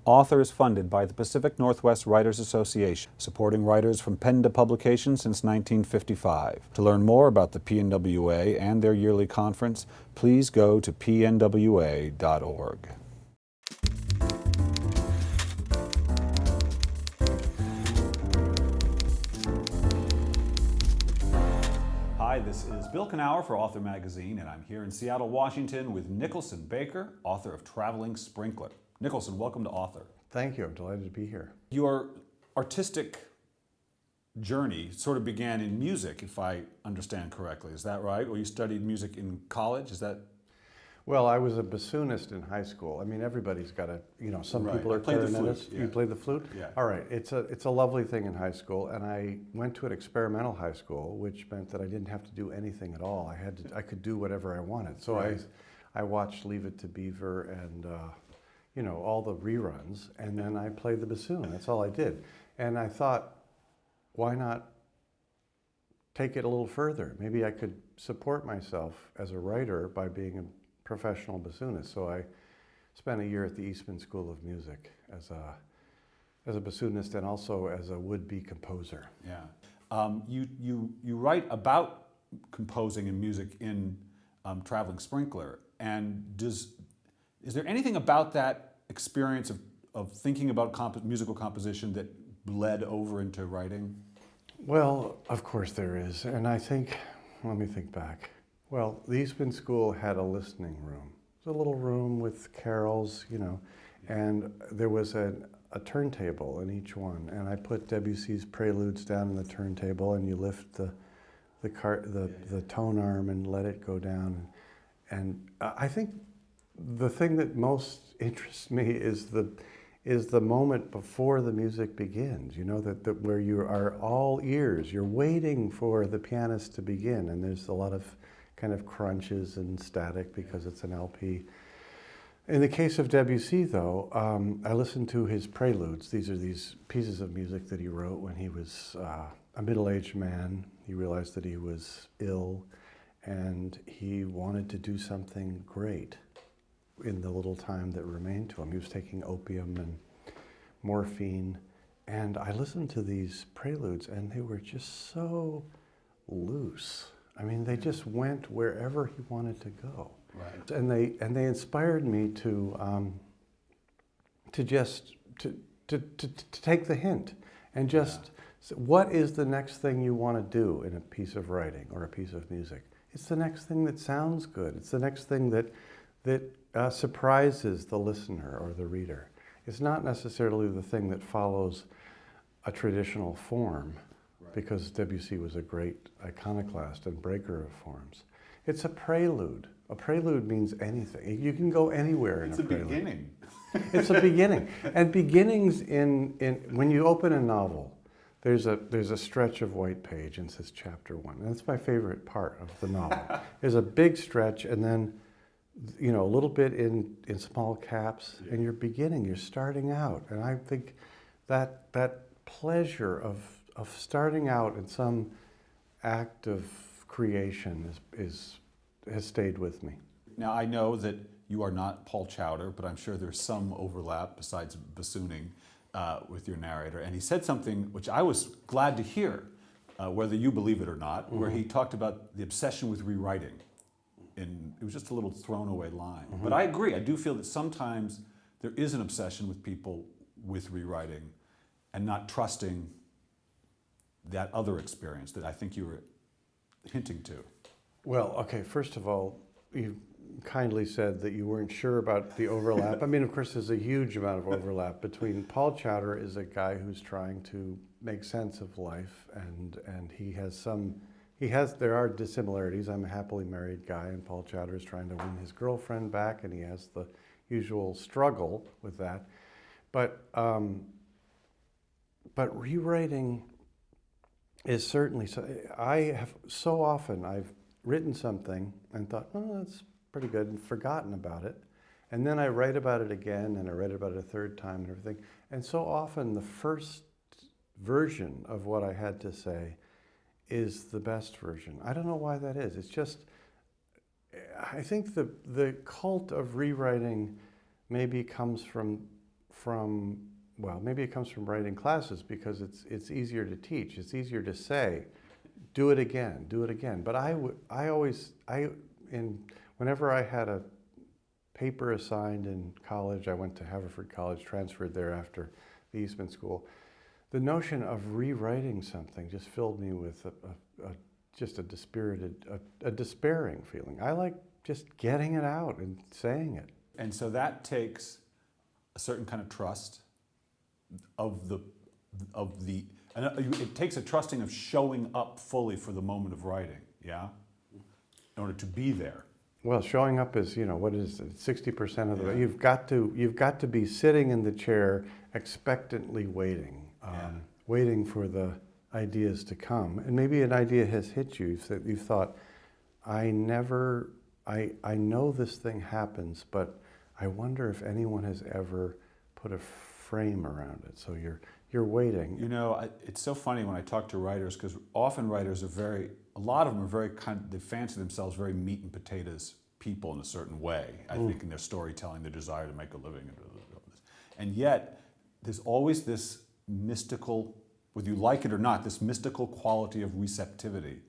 Author is funded by the Pacific Northwest Writers Association, supporting writers from pen to publication since 1955. To learn more about the PNWA and their yearly conference, please go to pnwa.org. Hi, this is Bill Kenower for Author Magazine, and I'm here in Seattle, Washington with Nicholson Baker, author of Traveling Sprinkler. Nicholson, welcome to Author. Thank you. I'm delighted to be here. Your artistic journey sort of began in music, if I understand correctly. Is that right? Or you studied music in college? Is that? Well, I was a bassoonist in high school. I mean, everybody's got a, some Right. people are clarinetists. Yeah. You played the flute? Yeah. All right. It's a lovely thing in high school, and I went to an experimental high school, which meant that I didn't have to do anything at all. I could do whatever I wanted. So Right. I watched Leave It to Beaver and all the reruns, and then I played the bassoon. That's all I did. And I thought, why not take it a little further? Maybe I could support myself as a writer by being a professional bassoonist. So I spent a year at the Eastman School of Music as a bassoonist and also as a would-be composer. Yeah. You write about composing and music in Traveling Sprinkler, and is there anything about that experience of thinking about musical composition that bled over into writing? Well, of course there is, and I think, let me think back. Well, the Eastman School had a listening room. It was a little room with carols, and there was a turntable in each one, and I put Debussy's Preludes down on the turntable, and you lift the tone arm and let it go down. And I think the thing that most interests me is the moment before the music begins, that where you are all ears. You're waiting for the pianist to begin, and there's a lot of kind of crunches and static because it's an LP. In the case of Debussy, though, I listened to his preludes. These are these pieces of music that he wrote when he was a middle-aged man. He realized that he was ill, and he wanted to do something great in the little time that remained to him. He was taking opium and morphine, and I listened to these preludes, and they were just so loose. I mean, they just went wherever he wanted to go. Right. And they inspired me to take the hint and just what is the next thing you want to do in a piece of writing or a piece of music? It's the next thing that sounds good. It's the next thing that surprises the listener or the reader. It's not necessarily the thing that follows a traditional form, right, because Debussy was a great iconoclast and breaker of forms. It's a prelude. A prelude means anything. You can go anywhere in a prelude. It's a beginning. It's a beginning. And beginnings when you open a novel, there's a stretch of white page and it says chapter 1. And that's my favorite part of the novel. There's a big stretch and then a little bit in small caps, and you're beginning, you're starting out. And I think that pleasure of starting out in some act of creation has stayed with me. Now, I know that you are not Paul Chowder, but I'm sure there's some overlap besides bassooning with your narrator. And he said something which I was glad to hear, whether you believe it or not, where he talked about the obsession with rewriting. And it was just a little thrown away line. But I agree. I do feel that sometimes there is an obsession with people with rewriting and not trusting that other experience that I think you were hinting to. Well, okay, first of all, you kindly said that you weren't sure about the overlap. I mean, of course, there's a huge amount of overlap between Paul Chowder is a guy who's trying to make sense of life, and there are dissimilarities. I'm a happily married guy, and Paul Chowder is trying to win his girlfriend back, and he has the usual struggle with that. But rewriting is certainly, I've written something and thought, oh, that's pretty good, and forgotten about it. And then I write about it again, and I write about it a third time and everything. And so often the first version of what I had to say is the best version. I don't know why that is. It's just, I think the cult of rewriting maybe comes from from, well, maybe it comes from writing classes because it's easier to teach. It's easier to say, do it again, do it again. But whenever I had a paper assigned in college, I went to Haverford College, transferred there after the Eastman School. The notion of rewriting something just filled me with just a despairing feeling. I like just getting it out and saying it. And so that takes a certain kind of trust it takes a trusting of showing up fully for the moment of writing, yeah? In order to be there. Well, showing up is, what is it, 60% of the way. Yeah. You've got to be sitting in the chair expectantly waiting, waiting for the ideas to come. And maybe an idea has hit you, that you've thought, I know this thing happens, but I wonder if anyone has ever put a frame around it. So you're waiting. It's so funny when I talk to writers, because often writers a lot of them are very they fancy themselves very meat and potatoes people in a certain way, I think, in their storytelling, their desire to make a living. And yet, there's always this mystical, whether you like it or not, this mystical quality of receptivity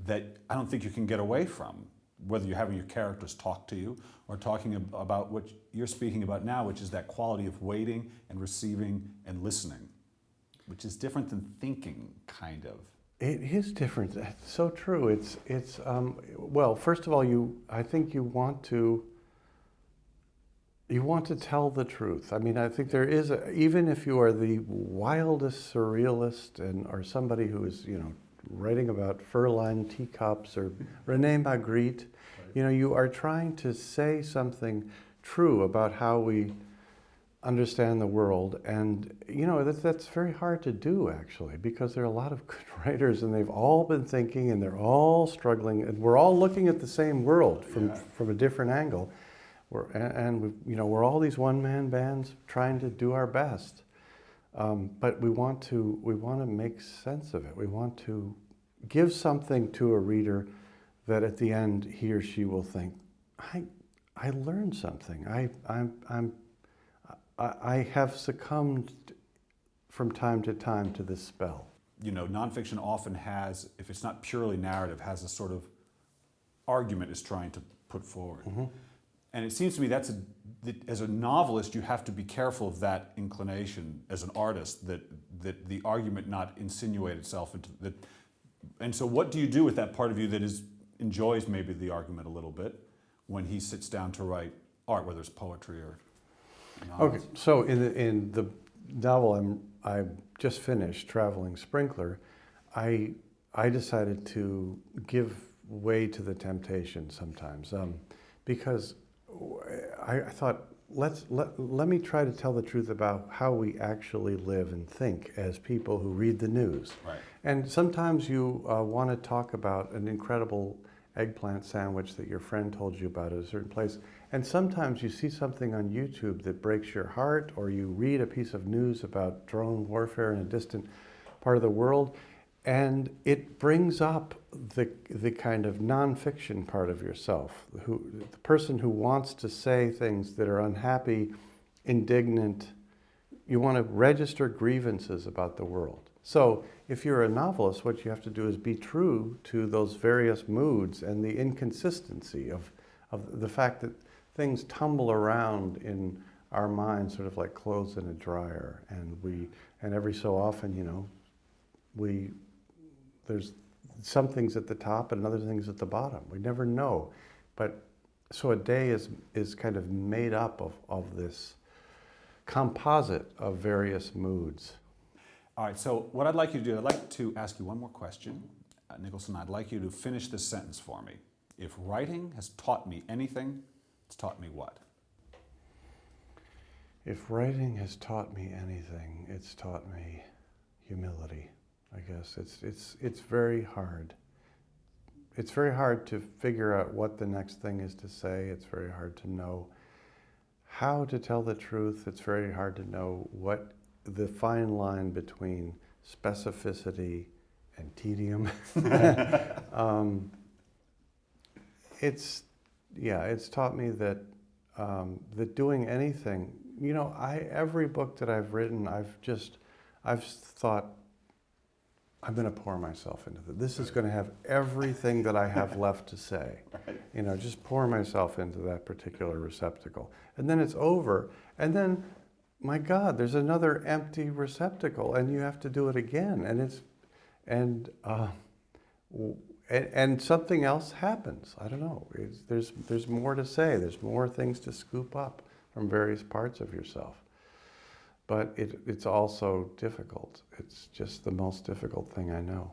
that I don't think you can get away from, whether you're having your characters talk to you or talking about what you're speaking about now, which is that quality of waiting and receiving and listening, which is different than thinking, kind of. It is different. That's so true. Well, first of all, I think you want to tell the truth. I mean, I think there is, even if you are the wildest surrealist or somebody who is, writing about fur-lined teacups or René Magritte, you are trying to say something true about how we understand the world. And, that's very hard to do, actually, because there are a lot of good writers and they've all been thinking and they're all struggling and we're all looking at the same world from a different angle. We're all these one-man bands trying to do our best. But we want to make sense of it. We want to give something to a reader that at the end he or she will think, I learned something. I have succumbed from time to time to this spell. Nonfiction often has, if it's not purely narrative, has a sort of argument it's trying to put forward. Mm-hmm. And it seems to me that as a novelist, you have to be careful of that inclination as an artist, that the argument not insinuate itself into that. And so what do you do with that part of you that enjoys maybe the argument a little bit when he sits down to write art, whether it's poetry or novels? Okay, so in the novel I just finished, Traveling Sprinkler, I decided to give way to the temptation sometimes, because I thought, let me try to tell the truth about how we actually live and think as people who read the news. Right. And sometimes you want to talk about an incredible eggplant sandwich that your friend told you about at a certain place. And sometimes you see something on YouTube that breaks your heart, or you read a piece of news about drone warfare in a distant part of the world, and it brings up the kind of nonfiction part of yourself, the person who wants to say things that are unhappy, indignant. You want to register grievances about the world. So if you're a novelist, what you have to do is be true to those various moods and the inconsistency of the fact that things tumble around in our minds, sort of like clothes in a dryer, and every so often, there's some things at the top and other things at the bottom. We never know. But so a day is kind of made up of this composite of various moods. All right, so what I'd like you to do, I'd like to ask you one more question. Nicholson, I'd like you to finish this sentence for me. If writing has taught me anything, it's taught me what? If writing has taught me anything, it's taught me humility. I guess it's very hard. It's very hard to figure out what the next thing is to say. It's very hard to know how to tell the truth. It's very hard to know what the fine line between specificity and tedium. It's taught me that that doing anything you know, every book that I've written, I've thought, I'm going to pour myself into this. This is going to have everything that I have left to say. Right. You know, just pour myself into that particular receptacle. And then it's over. And then, my God, there's another empty receptacle, and you have to do it again. And something else happens. I don't know. There's more to say. There's more things to scoop up from various parts of yourself. But it's also difficult. It's just the most difficult thing I know.